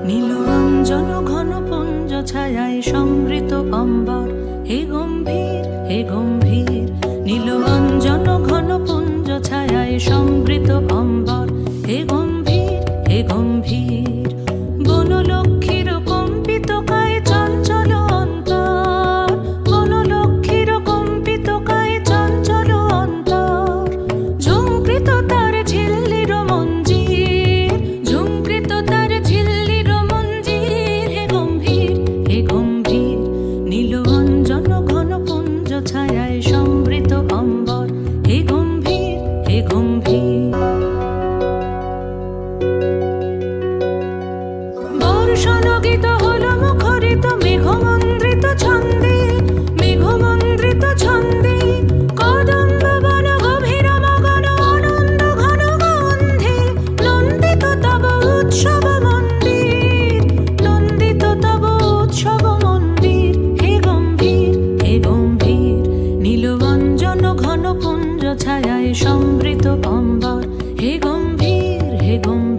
নীলরঞ্জন ঘন পুঞ্জ ছায়ায় সমৃত অম্বর, হে গম্ভীর হে গম্ভীর। নীলরঞ্জন ঘন পুঞ্জ ছায়ায় সমৃত অম্বর, হে গম্ভীর হে গম্ভীর। বনলক্ষ্মীর কম্পিত কায় চঞ্চল অন্তর, বনলক্ষ্মীর কম্পিত কায় চঞ্চল অন্তর। ঝুঙ্কৃত তার ঝিল্লির মঞ্জির, ঝুঙ্কৃত তার ঝিল্লির মঞ্জির, হে গম্ভীর হে গম্ভীর। নীলরঞ্জন ঘন পুঞ্জ ছায়ায় সমৃত অম্বর, হে গম্ভীর হে গম্ভীর। বর্ষণগীত হল মুখরিত মেঘমন্দ্রিত ছন্দে, মেঘমন্দ্রিত ছন্দে। কদম্ব বন গভীর মগন আনন্দ ঘন গন্ধে, নন্দিত তব উৎসব মন্দির, নন্দিত তব উৎসব মন্দির, হে গম্ভীর হে গম্ভীর। নীলরঞ্জন ঘন পুঞ্জ ছায়ায় সমৃত অম্বর, হে গম্ভীর হে গম্ভীর।